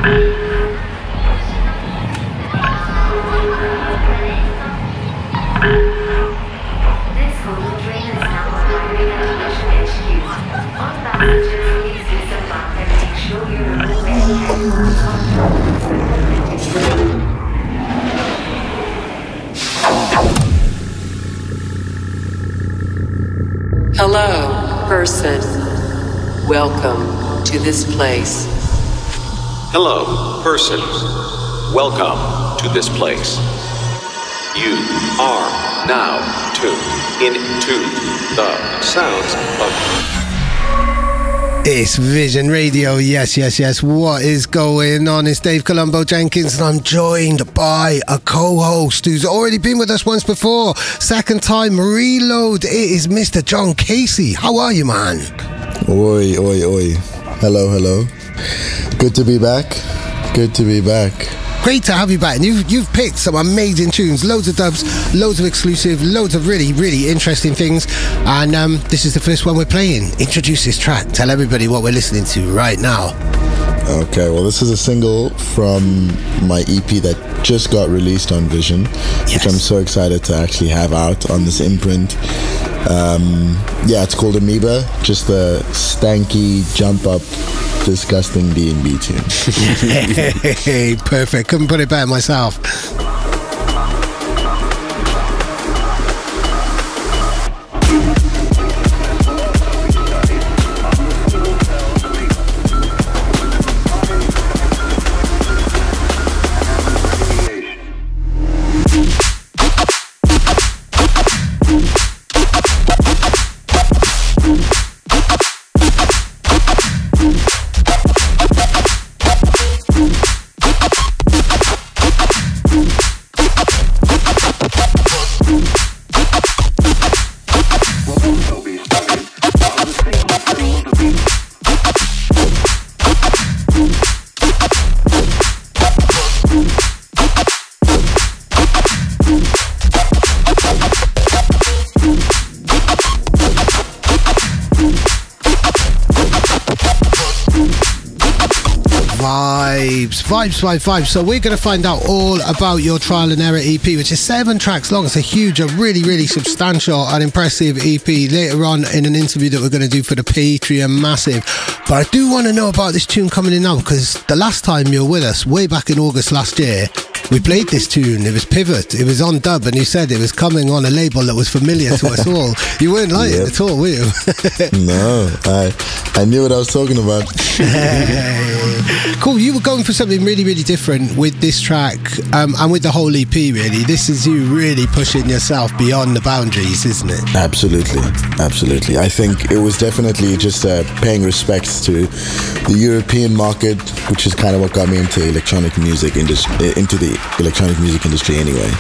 Hello, person. Welcome to this place. Hello, person. Welcome to this place. You are now tuned into the sounds of... It's Vision Radio, yes. What is going on? It's Dave Colombo Jenkins, and I'm joined by a co-host who's already been with us once before. Second time reload. It is Mr. John Casey. How are you, man? Oi. Hello. Good to be back. Great to have you back. And you've picked some amazing tunes, loads of dubs, loads of exclusive, loads of really interesting things. And this is the first one we're playing. Introduce this track. Tell everybody what we're listening to right now. Okay, well, this is a single from my EP that just got released on Vision, which I'm so excited to actually have out on this imprint. It's called Amoeba, just a stanky, jump up, disgusting D&B tune. Hey, perfect. Couldn't put it better myself. Vibes. So we're going to find out all about your Trial and Error EP, which is 7 tracks long. It's a really substantial and impressive EP. Later on in an interview that we're going to do for the Patreon, massive. But I do want to know about this tune coming in now, because the last time you were with us, way back in August last year, we played this tune. It was Pivot. It was on dub, and you said it was coming on a label that was familiar to us all. You weren't lying at all, were you? No, I knew what I was talking about. Cool. You were going for something really different with this track, and with the whole EP, really. This is you really pushing yourself beyond the boundaries, isn't it? Absolutely. I think it was definitely just paying respects to the European market, which is kind of what got me into electronic music into the electronic music industry anyway.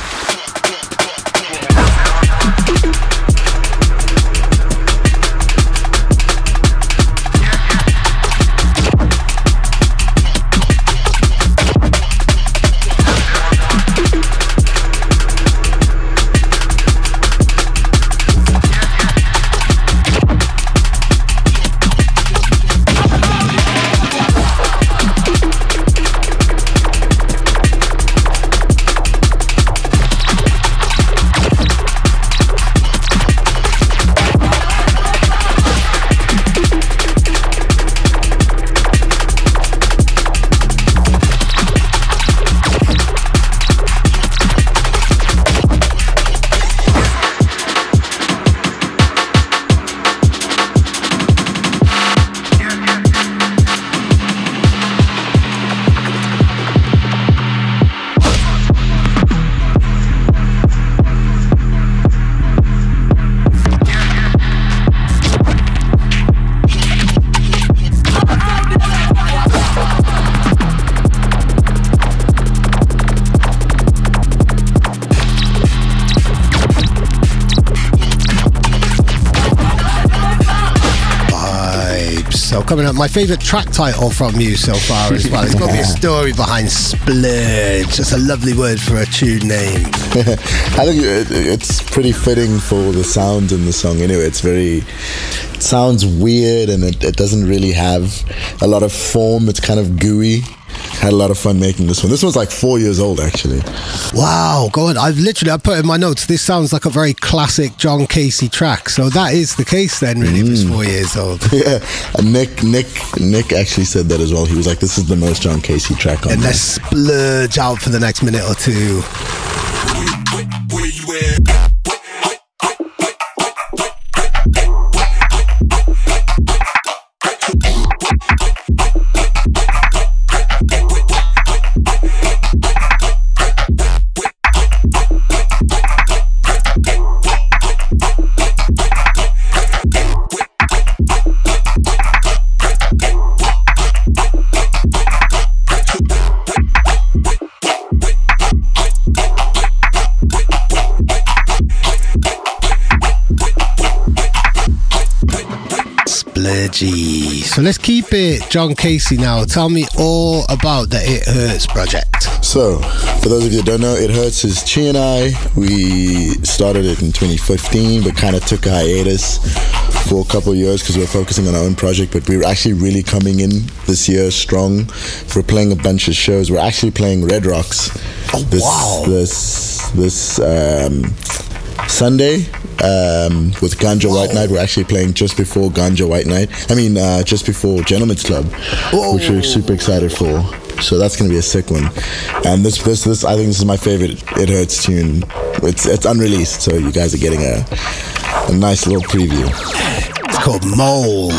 Coming up, my favourite track title from you so far as well. It's got to be a story behind Splurge. That's a lovely word for a tune name. I think it's pretty fitting for the sound in the song anyway. It sounds weird, and it doesn't really have a lot of form. It's kind of gooey. had a lot of fun making this one. This one's like 4 years old, actually. Wow, go on. I put in my notes, this sounds like a very classic John Casey track. So that is the case then, really, if it's 4 years old. Yeah, and Nick actually said that as well. He was like, this is the most John Casey track on And there. let's splurge out for the next minute or two. Where you at? So let's keep it John Casey now. Tell me all about the It Hurts project. So, for those of you that don't know, It Hurts is Chi and I. We started it in 2015, but kind of took a hiatus for a couple of years because we were focusing on our own project, but we were actually really coming in this year strong. We're playing a bunch of shows. We're actually playing Red Rocks this Sunday with Ganja White Night. We're actually playing just before Ganja White Night. Just before Gentleman's Club, which we're super excited for. So that's going to be a sick one. And this I think this is my favorite It Hurts tune. It's unreleased, so you guys are getting a nice little preview. It's called Mold.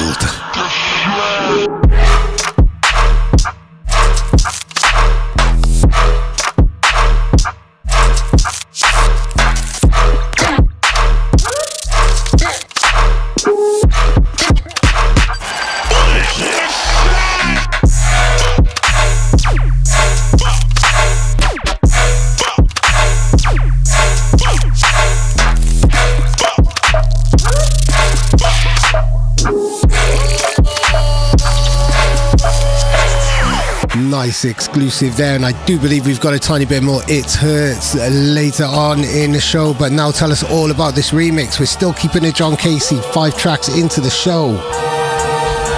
Nice exclusive there, and I do believe we've got a tiny bit more It Hurts later on in the show. But now tell us all about this remix. We're still keeping it John Casey, 5 tracks into the show.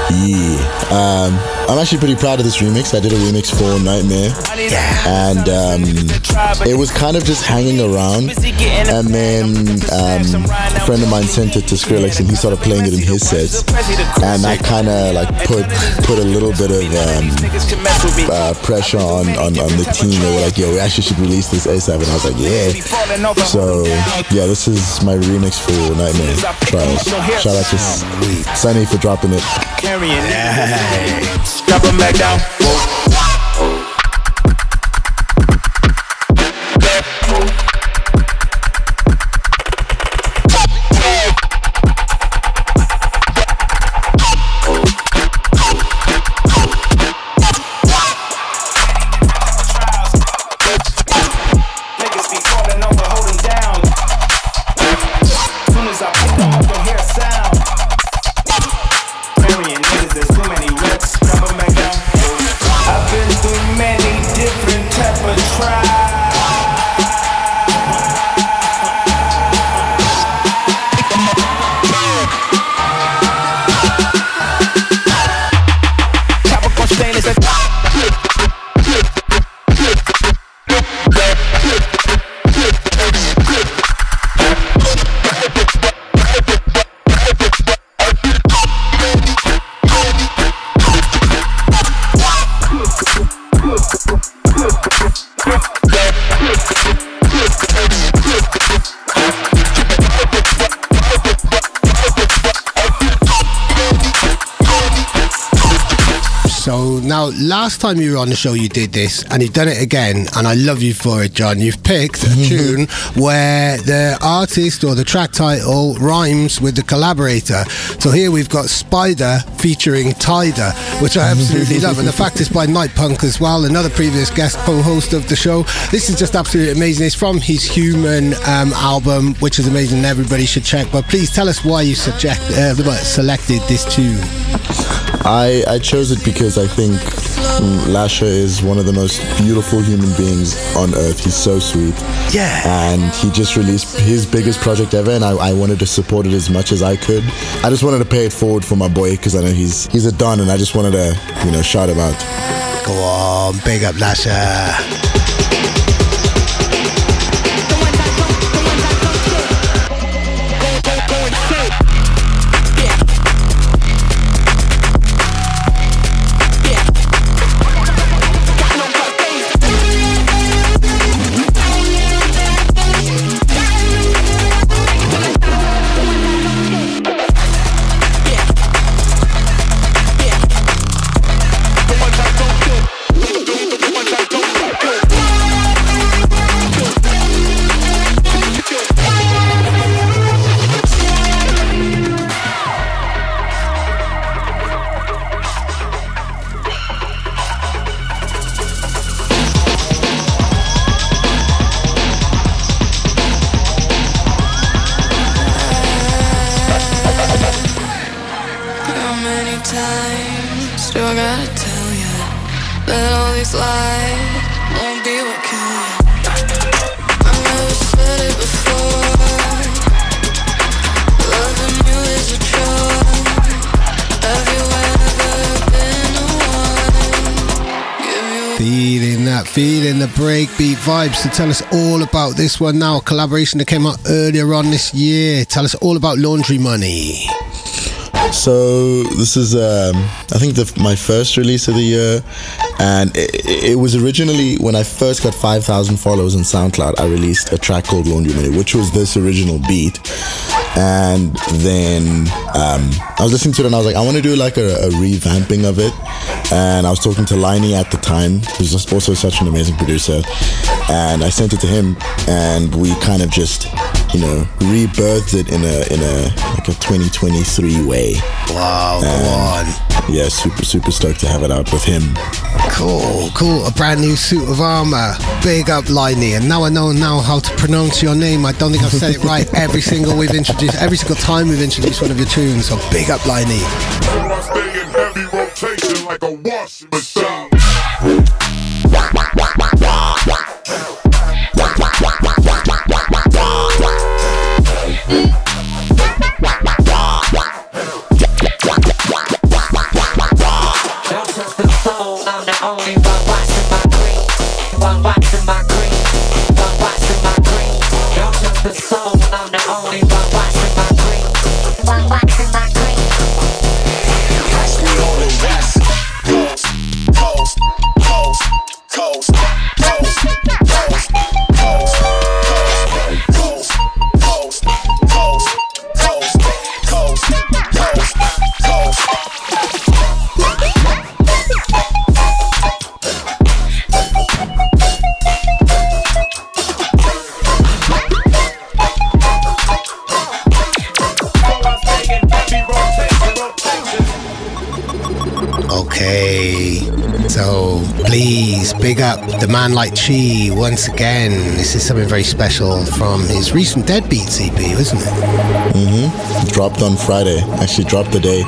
Yeah, I'm actually pretty proud of this remix. I did a remix for Nightmare, and it was kind of just hanging around, and then a friend of mine sent it to Skrillex, and he started playing it in his sets, and I kind of like put a little bit of pressure on the team. They were like, yo, we actually should release this ASAP, and I was like, yeah. So yeah, this is my remix for Nightmare Trials. Shout out to Sunny for dropping it. Drop 'em back down. Niggas be falling over, holding down. Soon as I pick them up, you'll hear a sound. Burying niggas, there's too many reps. Drop 'em back down. I've been through many different type of trials. Tropical stain is a So now, last time you were on the show, you did this, and you've done it again, and I love you for it, John. You've picked a tune where the artist or the track title rhymes with the collaborator. So here we've got Spider featuring Tyder, which I absolutely love, and the fact it's by Night Punk as well, another previous guest co-host of the show. This is just absolutely amazing. It's from his Human album, which is amazing, and everybody should check. But please tell us why you selected this tune. I chose it because I think Lasha is one of the most beautiful human beings on earth. He's so sweet. Yeah. And he just released his biggest project ever, and I wanted to support it as much as I could. I just wanted to pay it forward for my boy, because I know he's a don, and I just wanted to, shout him out. Go on, big up Lasha. Feeling the breakbeat vibes. So tell us all about this one now. A collaboration that came out earlier on this year. Tell us all about Laundry Money. So this is, I think, my first release of the year, and it was originally when I first got 5,000 followers on SoundCloud. I released a track called Laundry Money, which was this original beat. And then I was listening to it, and I was like, I want to do like a revamping of it. And I was talking to Liney at the time, who's also such an amazing producer, and I sent it to him, and we kind of just, rebirthed it in a 2023 way. Wow, go on. Yeah, super stoked to have it out with him. Cool. A brand new suit of armor. Big up Liney. And now I know how to pronounce your name. I don't think I've said it right every single time we've introduced one of your tunes. So big up Liney. I stay in heavy rotation like a washing machine. So please big up the man like Chi once again. This is something very special from his recent Deadbeats EP, isn't it? Dropped on Friday. Actually dropped the day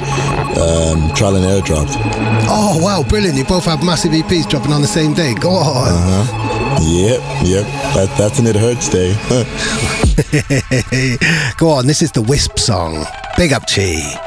Trial and Error dropped. Oh wow, brilliant. You both have massive EPs dropping on the same day. Go on. Yep. That's an It Hurts day. Go on, this is the Wisp song. Big up Chi.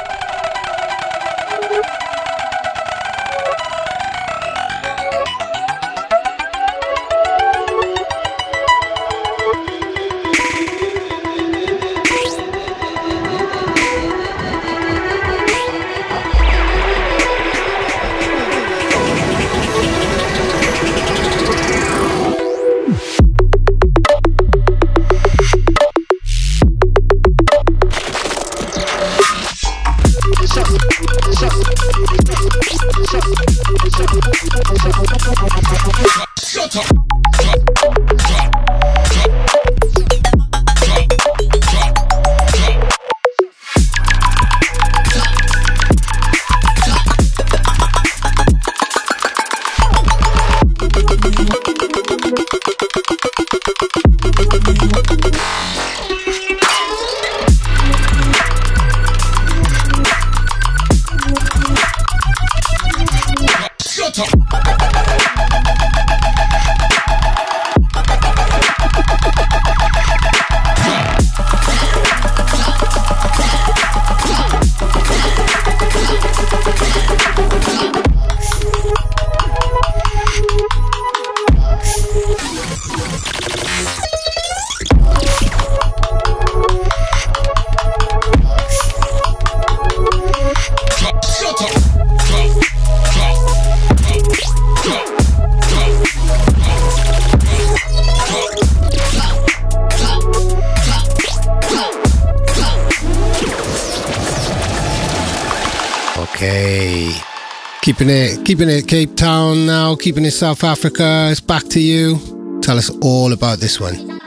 Keeping it Cape Town now, keeping it South Africa. It's back to you. Tell us all about this one.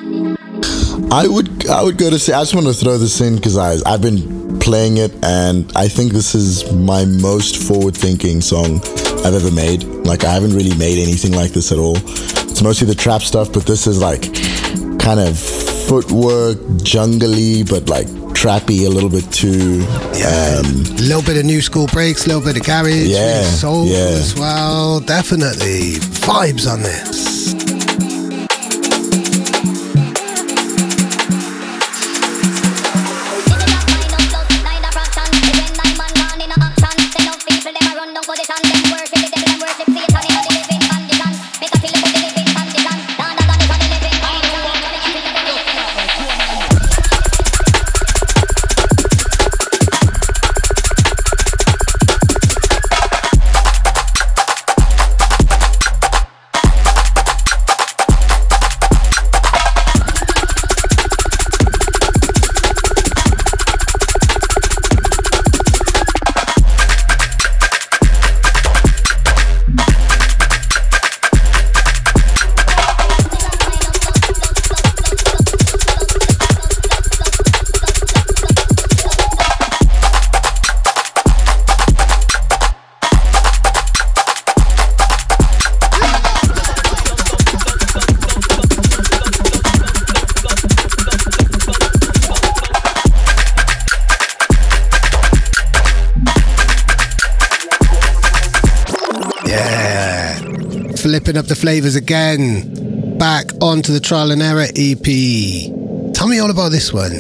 I would go to say, I just want to throw this in because I've been playing it and I think this is my most forward-thinking song I've ever made. Like, I haven't really made anything like this at all. It's mostly the trap stuff, but this is like kind of footwork, jungly, but like trappy a little bit too. A little bit of new school breaks, a little bit of garage, soul as well. Definitely vibes on this. Flipping up the flavors again. Back onto the Trial and Error EP. Tell me all about this one.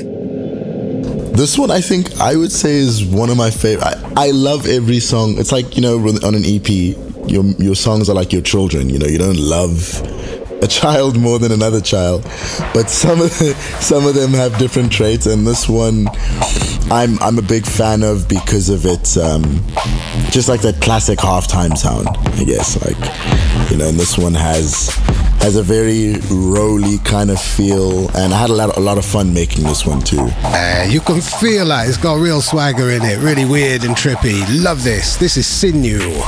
This one, I think I would say is one of my favorite. I love every song. It's like, you know, on an EP, your songs are like your children. You know, you don't love a child more than another child, but some of them have different traits, and this one I'm a big fan of because of its just like that classic halftime sound, I guess. Like, you know, and this one has a very rolly kind of feel, and I had a lot of fun making this one too. You can feel that it's got real swagger in it, really weird and trippy. Love this. This is Sinew.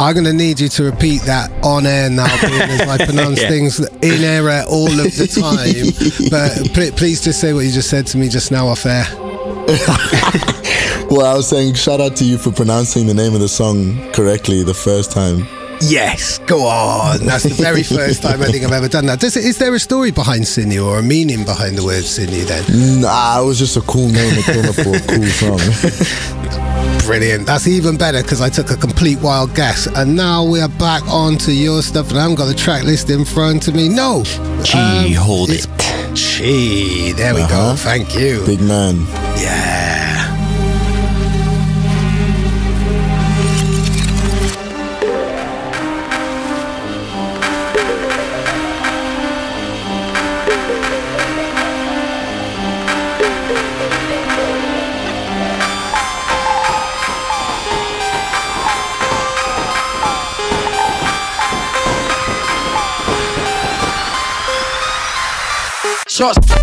I'm going to need you to repeat that on air now, being as I pronounce things in error all of the time. But please just say what you just said to me just now off air. Well, I was saying shout out to you for pronouncing the name of the song correctly the first time. Yes, go on. That's the very first time I think I've ever done that. Is there a story behind Sinew or a meaning behind the word Sinew then? Nah, it was just a cool name that came up for a cool song. Brilliant. That's even better because I took a complete wild guess. And now we are back on to your stuff, and I haven't got the track list in front of me. No. Gee, hold it. Mochi. There we go. Thank you. Big man. Yeah. Shots.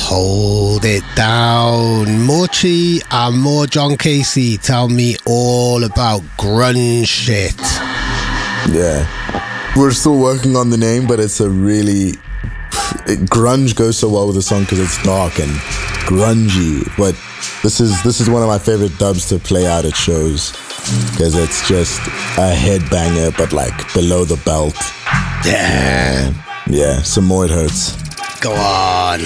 Hold it down. Mochi and more John Casey tell me all about grunge shit. Yeah. We're still working on the name, but it's a really... grunge goes so well with the song because it's dark and grungy. But this is one of my favorite dubs to play out at shows because it's just a headbanger, but like below the belt. Yeah. Yeah, some more it hurts. Go on.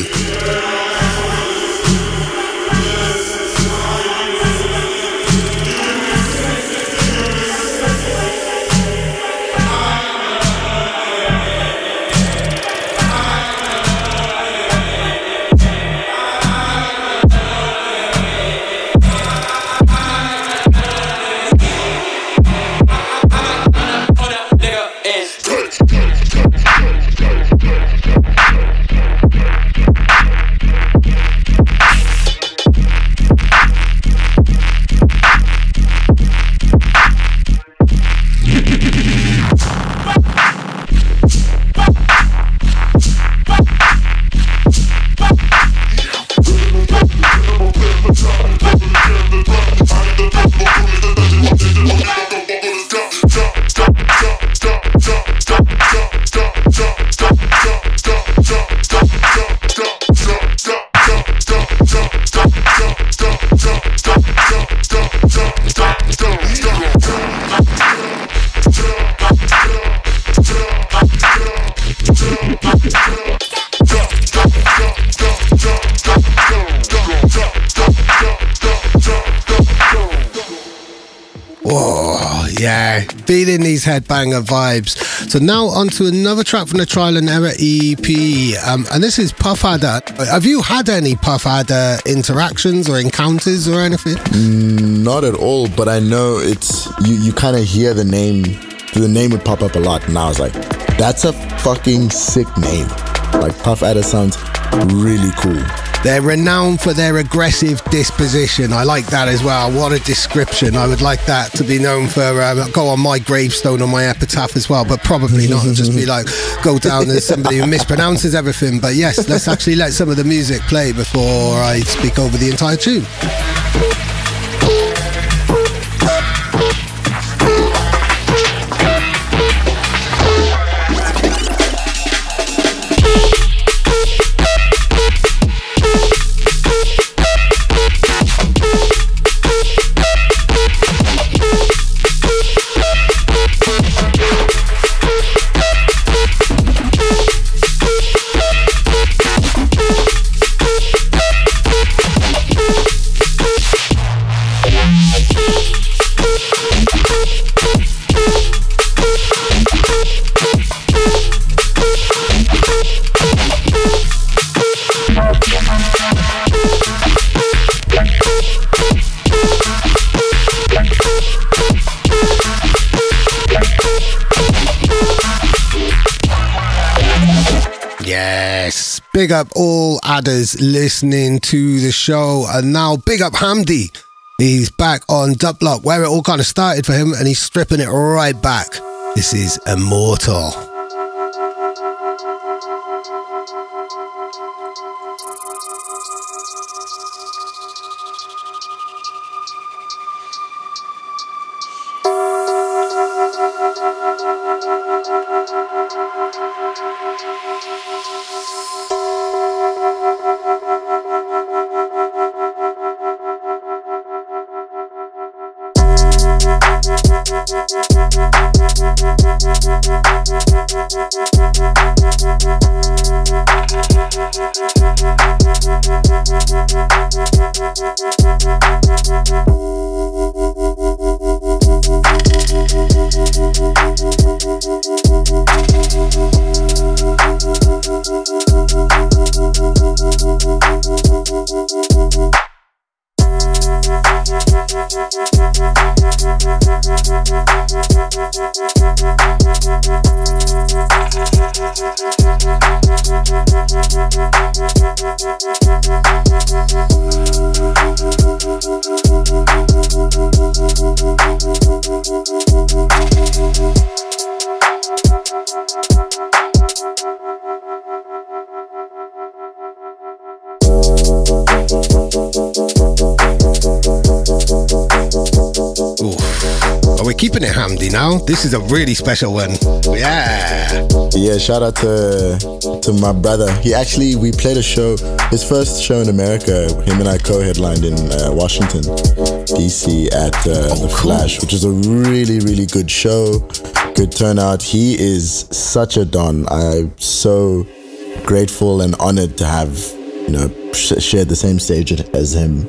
yeah, feeling these headbanger vibes. So now on to another track from the Trial and Error EP, and this is Puff Adder. Have you had any Puff Adder interactions or encounters or anything? Not at all, but I know it's, you kind of hear the name would pop up a lot, and I was like, that's a fucking sick name. Like, Puff Adder sounds really cool. They're renowned for their aggressive disposition. I like that as well. What a description. I would like that to be known for, go on my gravestone, on my epitaph as well, but probably not, and just be like, go down as somebody who mispronounces everything. But yes, let's actually let some of the music play before I speak over the entire tune. Big up all adders listening to the show, and now big up Hamdi. He's back on Dub Block, where it all kind of started for him, and he's stripping it right back. This is Immortal. Keeping it Hamdi now. This is a really special one. Yeah, shout out to my brother. We played a show, his first show in America. Him and I co-headlined in Washington DC at the Flash, which is a really, really good show, good turnout. He is such a don. I'm so grateful and honored to have shared the same stage as him.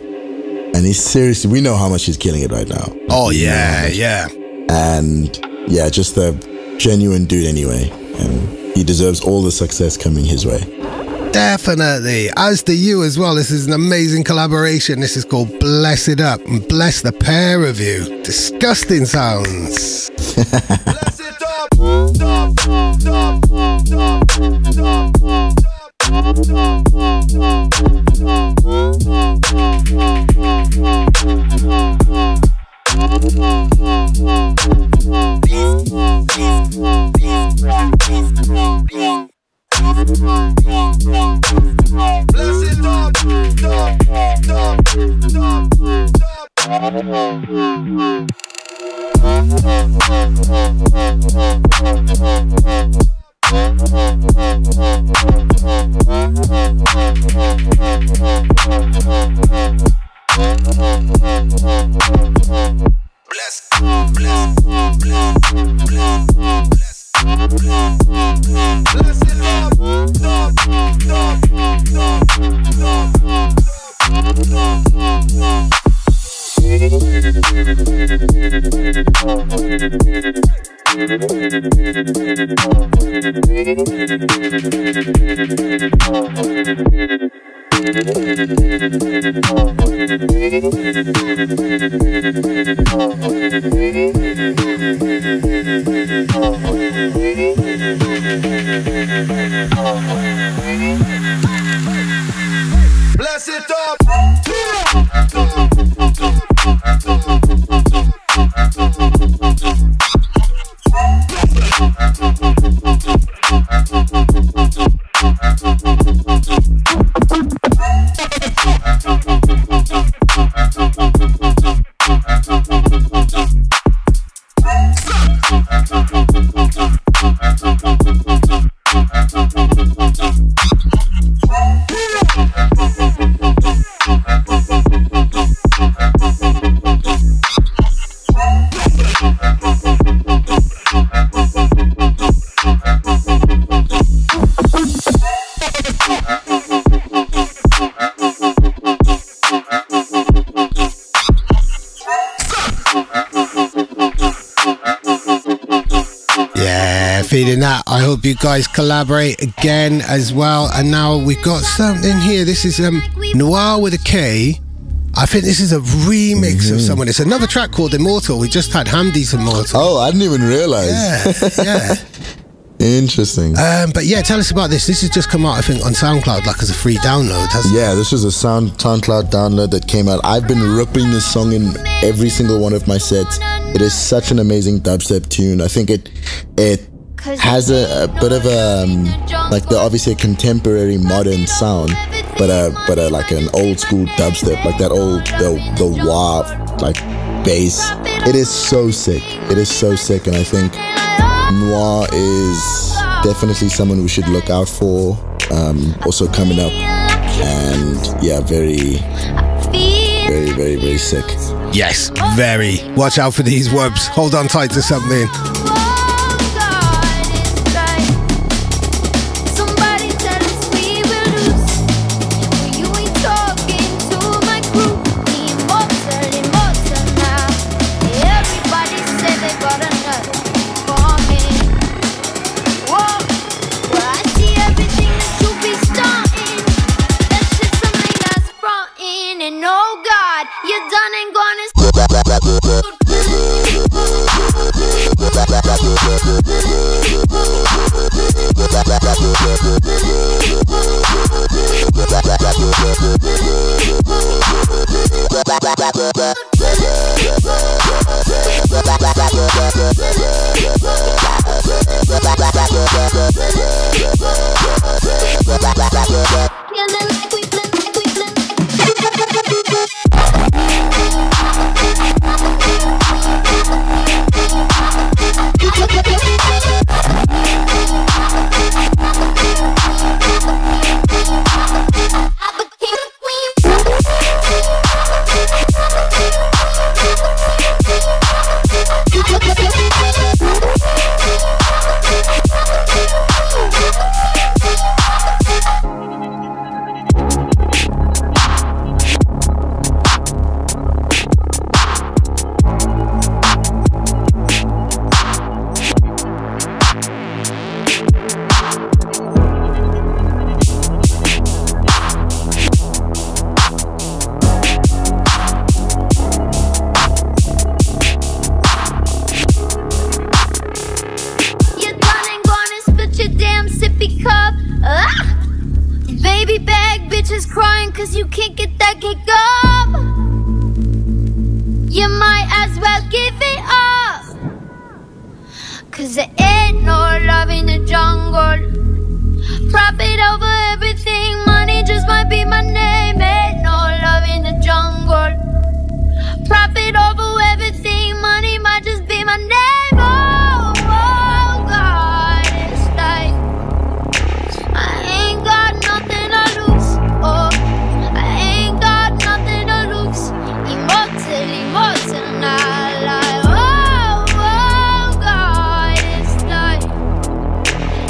And he's seriously, we know how much he's killing it right now. Oh yeah. And yeah, just a genuine dude anyway. And he deserves all the success coming his way. Definitely. As do you as well. This is an amazing collaboration. This is called Bless It Up. And bless the pair of you. Disgusting sounds. Bless it up. Bless it up. Feeling that. I hope you guys collaborate again as well. And now we've got something here. This is Noir with a K. I think this is a remix of someone. It's another track called Immortal. We just had Hamdi's Immortal. Oh, I didn't even realize. Yeah. Interesting. But yeah, tell us about this. This has just come out, I think, on SoundCloud, like as a free download, hasn't it? Yeah, this was a SoundCloud download that came out. I've been ripping this song in every single one of my sets. It is such an amazing dubstep tune. I think it has a bit of a like obviously a contemporary modern sound, but like an old school dubstep, like that old the wah like bass. It is so sick. It is so sick, and I think Noir is definitely someone we should look out for. Also coming up, and yeah, very sick. Yes, very. Watch out for these wubs. Hold on tight to something.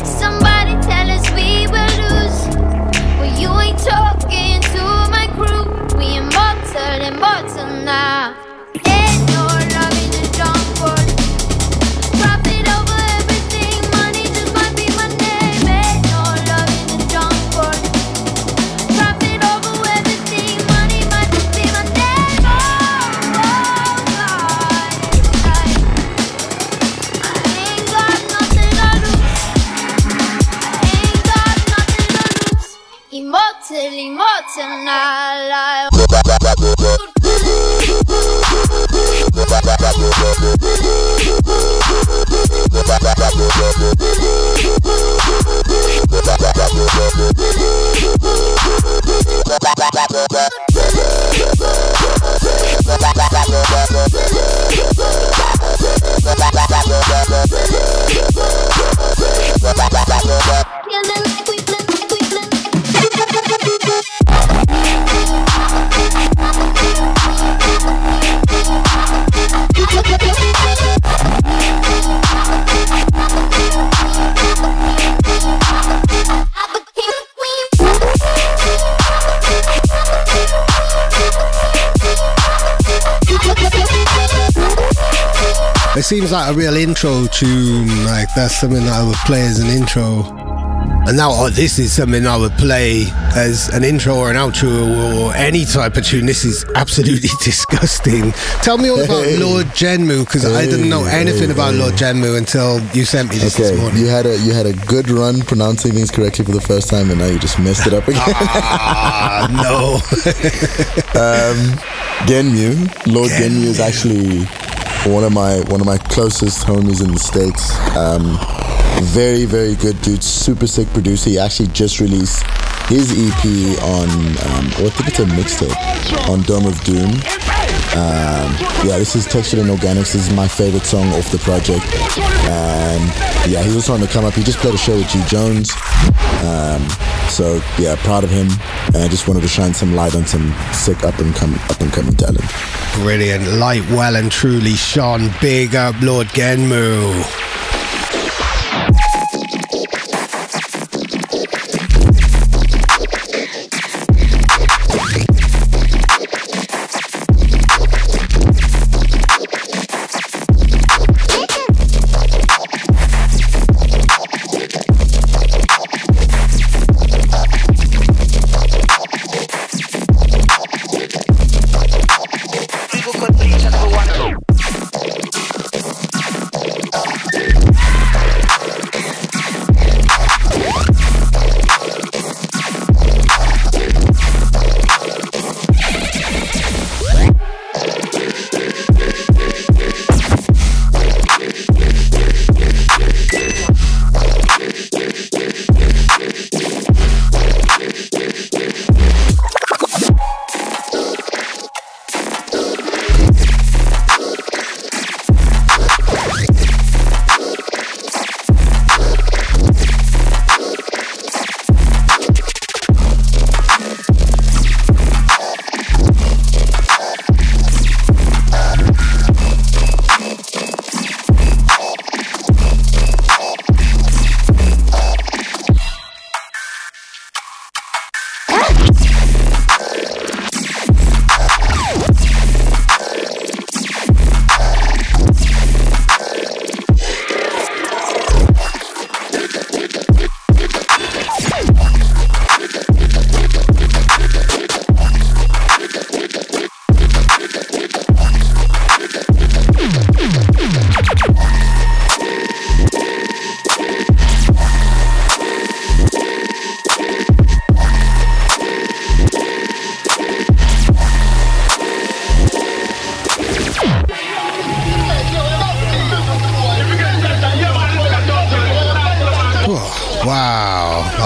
Somebody tell us we will lose. Immortal, immortal, now. It seems like a real intro tune, like that's something that I would play as an intro. And now, oh, this is something I would play as an intro or an outro or any type of tune. This is absolutely disgusting. Tell me all about Lord Genmu, because I didn't know anything about Lord Genmu until you sent me this morning. You had a good run pronouncing things correctly for the first time, and now you just messed it up again. No. Genmu, Lord Genmu is actually one of my closest homies in the States. Very, very good dude, super sick producer. He actually just released his EP on, I think it's a mixtape, on Dome of Doom. Yeah, this is Textured and Organics. This is my favorite song off the project. And yeah, he's also on the come up. He just played a show with G Jones. So yeah, proud of him. And I just wanted to shine some light on some sick up and coming talent. Brilliant. Light well and truly shone. Big up Lord Genmu.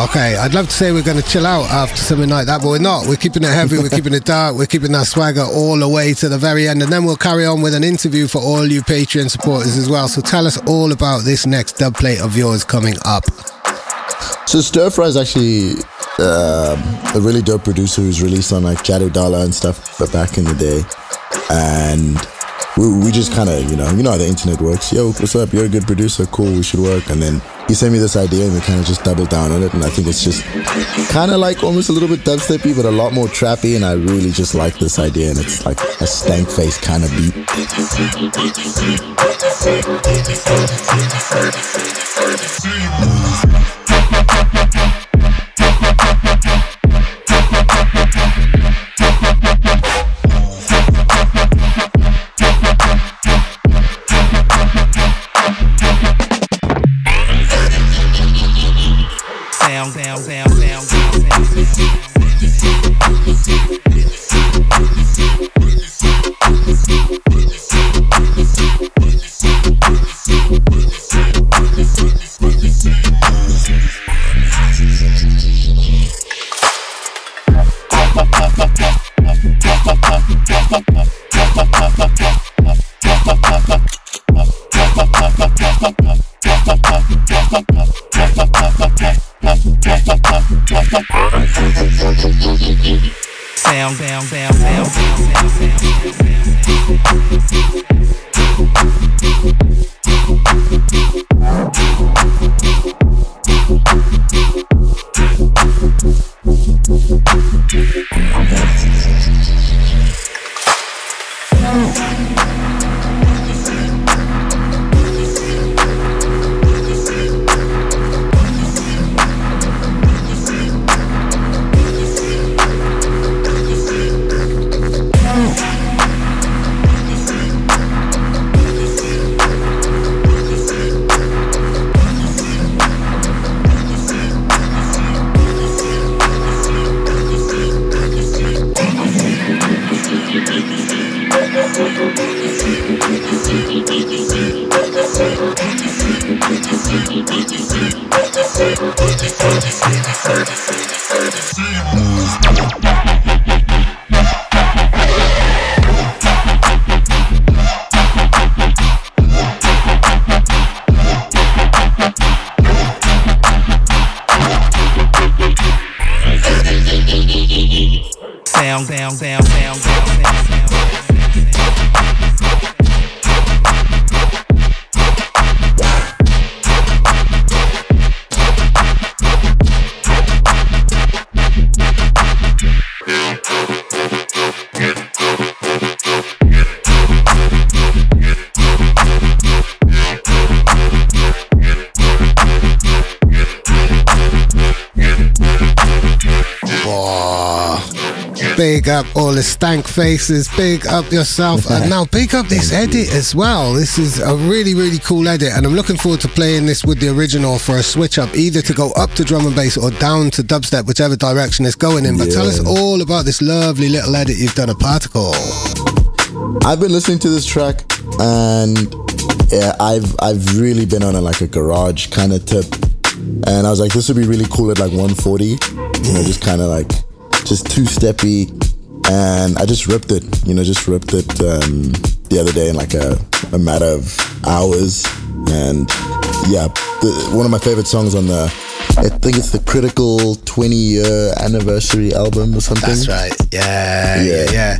Okay, I'd love to say we're going to chill out after something like that, but we're not. We're keeping it heavy, we're keeping it dark, we're keeping that swagger all the way to the very end, and then we'll carry on with an interview for all you Patreon supporters as well. So tell us all about this next dub plate of yours coming up. So Stir Fry is actually a really dope producer who's released on like Jadu Dala and stuff, but back in the day. And we just kind of, you know how the internet works. Yo, what's up? You're a good producer. Cool, we should work. And then he sent me this idea and we kind of just doubled down on it. And I think it's just kind of like almost a little bit dubsteppy, but a lot more trappy. And I really just like this idea. And it's like a stank face kind of beat. Big up all the stank faces, big up yourself, and now big up this edit as well. This is a really, really cool edit, and I'm looking forward to playing this with the original for a switch up, either to go up to drum and bass or down to dubstep, whichever direction it's going in. But tell us all about this lovely little edit you've done of Particle. I've been listening to this track, and yeah, I've really been on a garage kind of tip, and I was like, this would be really cool at like 140, you know, just kind of like just two-steppy, and I just ripped it, the other day in like a matter of hours. And yeah, one of my favorite songs on I think it's the Critical 20-year anniversary album or something. That's right. Yeah.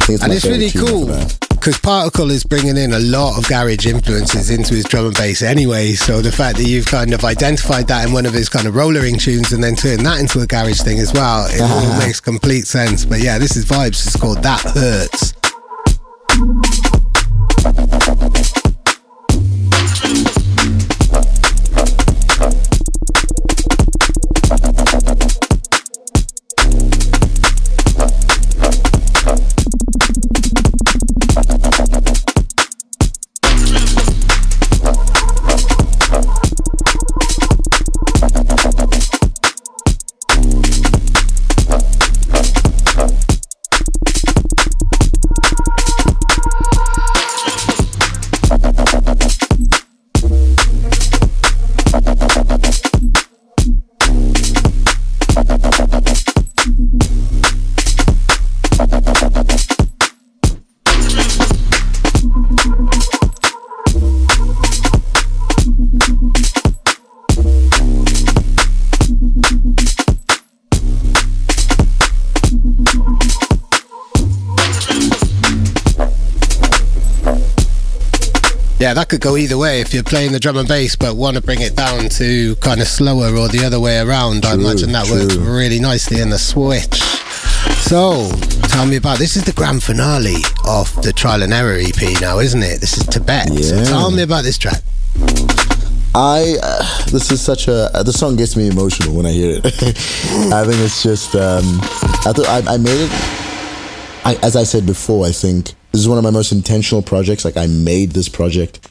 And it's really cool because Particle is bringing in a lot of garage influences into his drum and bass anyway, so the fact that you've kind of identified that in one of his kind of rollering tunes and then turned that into a garage thing as well, it all makes complete sense. But yeah, this is Vibes. It's called That Hurts. Yeah, that could go either way. If you're playing the drum and bass but want to bring it down to kind of slower, or the other way around, I imagine that works really nicely in the switch. So, tell me about, this is the grand finale of the Trial and Error EP now, isn't it? This is Tibet. Yeah. So tell me about this track. This is such the song gets me emotional when I hear it. I think it's just, I made it, as I said before, I think this is one of my most intentional projects. Like, I made this project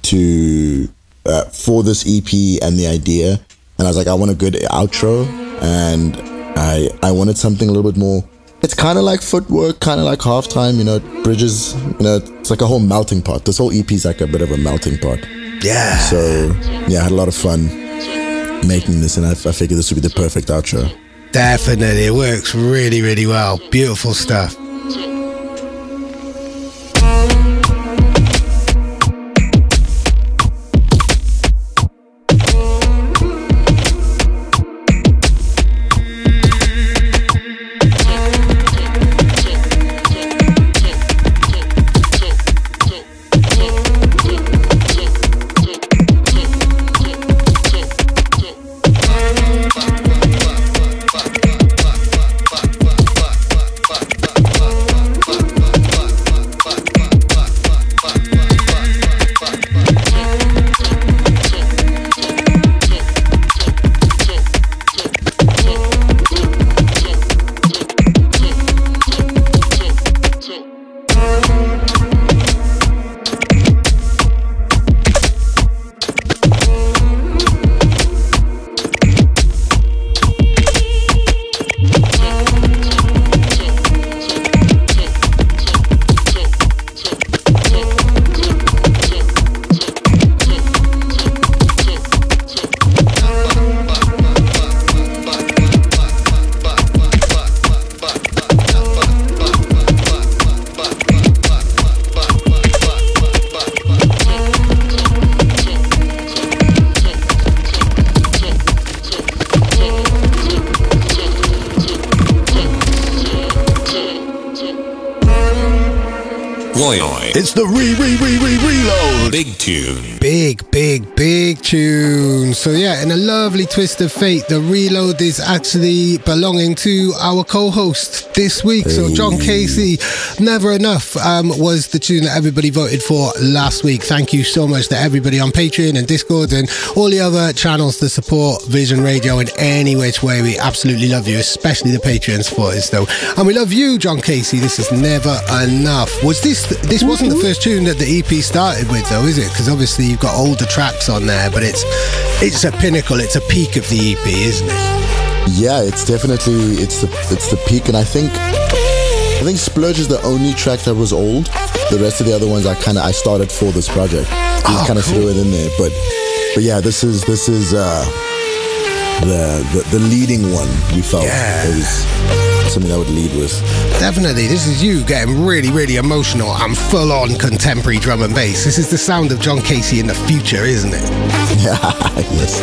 for this EP and the idea, and I was like, I want a good outro, and I wanted something a little bit more. It's kind of like footwork, kind of like halftime, you know, it bridges, you know, it's like a whole melting pot. This whole EP is like a bit of a melting pot. Yeah. So, yeah, I had a lot of fun making this, and I figured this would be the perfect outro. Definitely. It works really, really well. Beautiful stuff. It's the reload. Big tune. Big tune. So yeah, in a lovely twist of fate, the reload is actually belonging to our co-host this week. So John Casey, Never Enough was the tune that everybody voted for last week. Thank you so much to everybody on Patreon and Discord and all the other channels to support Vision Radio in any which way. We absolutely love you, especially the Patreon supporters though. And we love you, John Casey. This is Never Enough. This wasn't the first tune that the EP started with though, is it? Because obviously you've got older tracks on there, but it's a pinnacle, it's a peak of the EP, isn't it? Yeah, it's definitely it's the peak, and I think Splurge is the only track that was old. The rest of the other ones I started for this project. Just kind of threw it in there, but yeah, this is the leading one. We felt it was something that would lead with. Definitely, this is you getting really, really emotional and full-on contemporary drum and bass. This is the sound of John Casey in the future, isn't it? Yeah, yes.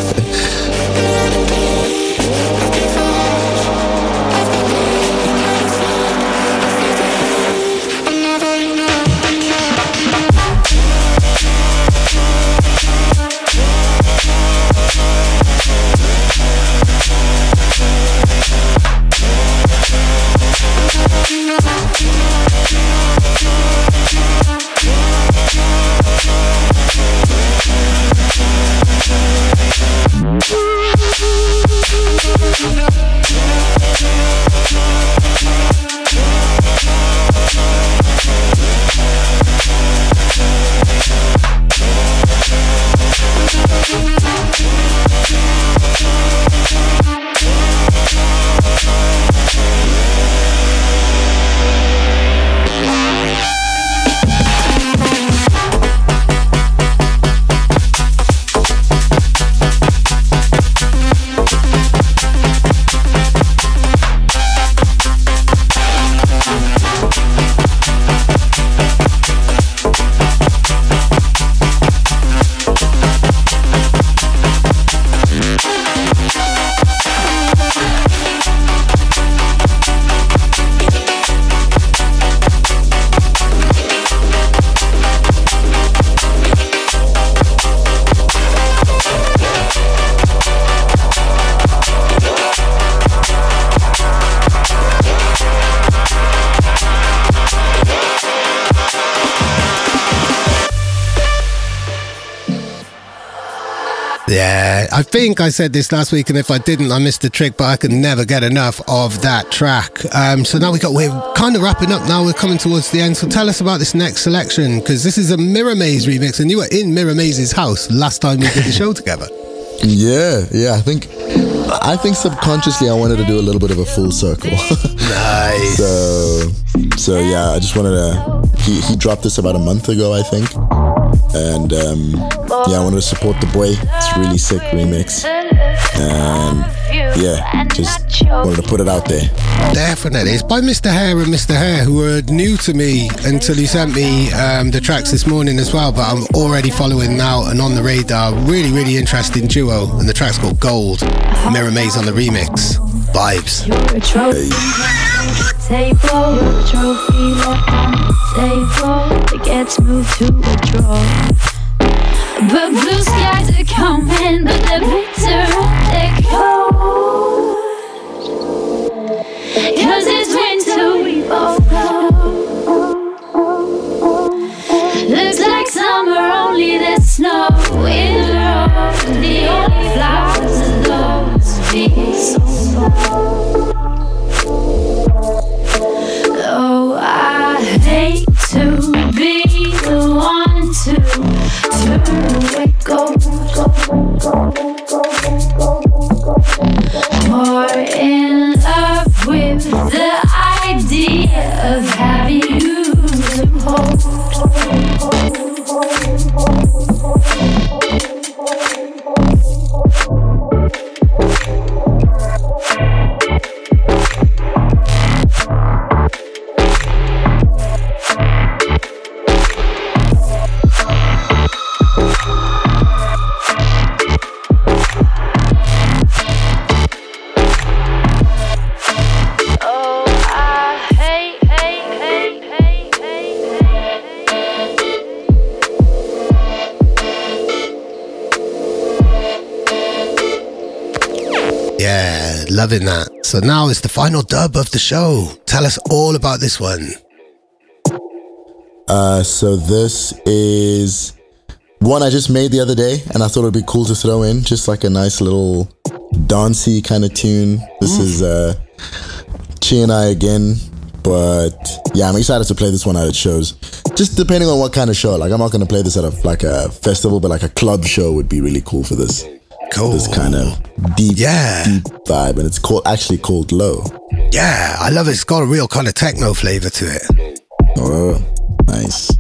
Yeah, I think I said this last week, and if I didn't, I missed the trick, but I can never get enough of that track. So now we're kind of wrapping up now. We're coming towards the end. So tell us about this next selection, because this is a Mirror Maze remix, and you were in Mirror Maze's house last time we did the show together. Yeah. I think subconsciously I wanted to do a little bit of a full circle. Nice. So yeah, I just wanted to. He dropped this about a month ago, I think, and I wanted to support the boy. It's a really sick remix, and yeah, just wanted to put it out there. Definitely. It's by Mr. Hair and Mr. Hair, who were new to me until he sent me the tracks this morning as well, but I'm already following now and on the radar. Really, really interesting duo, and the track's called Gold. Mirror Maze on the remix. Vibes. Hey. Table, trophy left on the table. It gets moved to a drawer. But blue skies are coming, but they're bitter, they're cold. 'Cause it's winter, we both know. Looks like summer, only there's snow in the road. The only flowers are those bees so low. Oh, I hate to be the one to let go. More in love with the idea of having you to hold. Loving that. So now it's the final dub of the show. Tell us all about this one. So this is one I just made the other day, and I thought it'd be cool to throw in, just like a nice little dancey kind of tune. This is Chi and I again, but yeah, I'm excited to play this one out at shows. Just depending on what kind of show. Like, I'm not going to play this at a festival, but like a club show would be really cool for this. Cool. This kind of deep vibe, and it's actually called Low. Yeah, I love it. It's got a real kind of techno flavor to it. Oh, nice.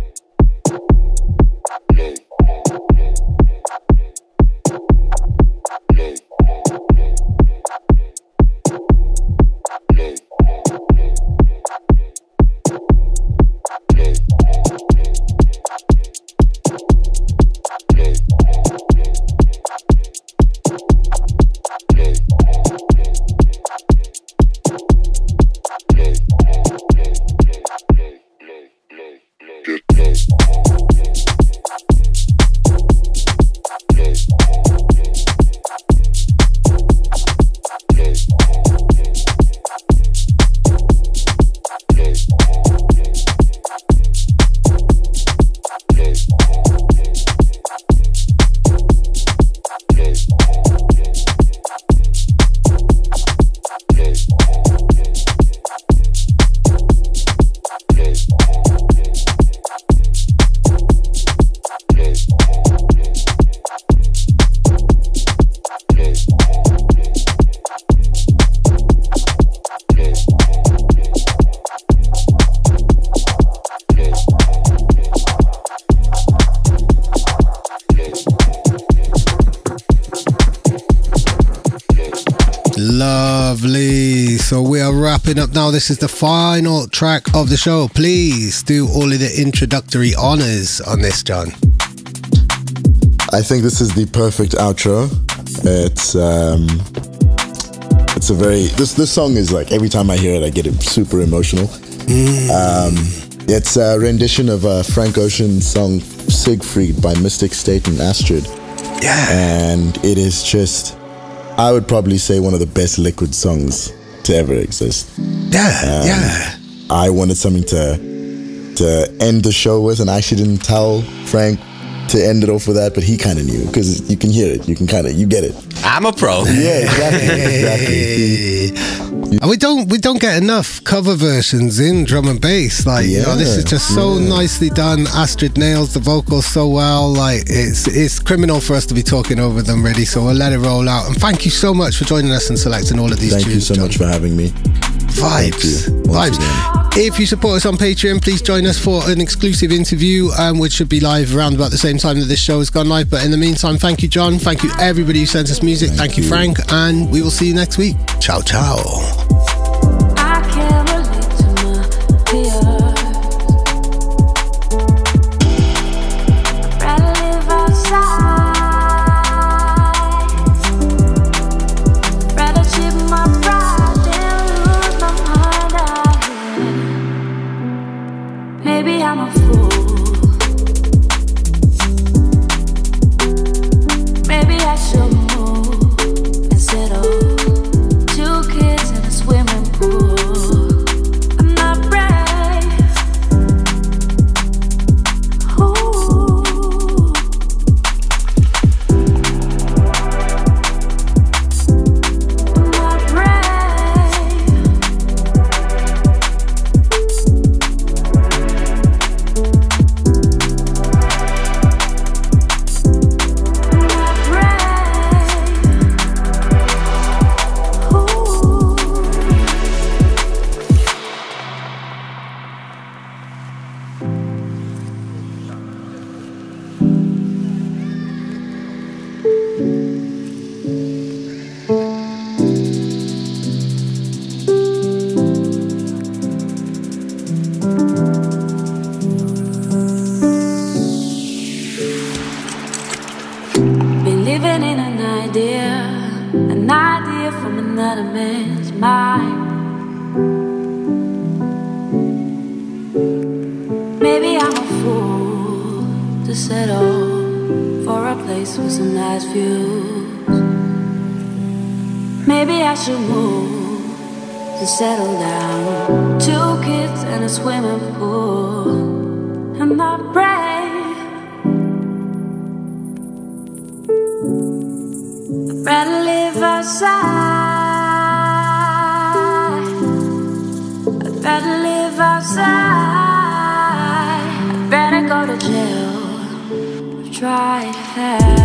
Lovely. So we are wrapping up now. This is the final track of the show. Please do all of the introductory honors on this, John. I think this is the perfect outro. It's a very this song is like, every time I hear it I get super emotional. It's a rendition of Frank Ocean's song Siegfried by Mystic State and Astrid. Yeah. And it is just, I would probably say, one of the best Liquid songs to ever exist. Yeah. I wanted something to end the show with, and I actually didn't tell Frank to end it off with that, but he kind of knew, because you can hear it, you get it. I'm a pro. Yeah, exactly. And we don't get enough cover versions in drum and bass. Like, you know, this is just so nicely done. Astrid nails the vocals so well. Like, it's criminal for us to be talking over them, really. So we'll let it roll out. And thank you so much for joining us and selecting all of these tunes. Thank you so much for having me. Vibes. If you support us on Patreon, please join us for an exclusive interview, which should be live around about the same time that this show has gone live. But in the meantime, thank you, John. Thank you, everybody who sent us music. Thank you, Frank. And we will see you next week. Ciao, ciao. I can't relate to my peers. I'd rather live outside. Rather chip my pride than lose my mind out here. Maybe I'm a fool. Maybe I should move and settle. 2 kids in a swimming pool. I'm not brave. Ooh. I'm not brave. Been living in an idea from another man's mind. Maybe I'm a fool to settle for a place with some nice views. Maybe I should move and settle down. 2 kids and a swimming pool. I'm not brave. I'd rather live outside. I'd rather live outside. I'd rather go to jail or try hell.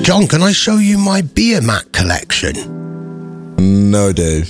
John, can I show you my beer mat collection? No, Dave.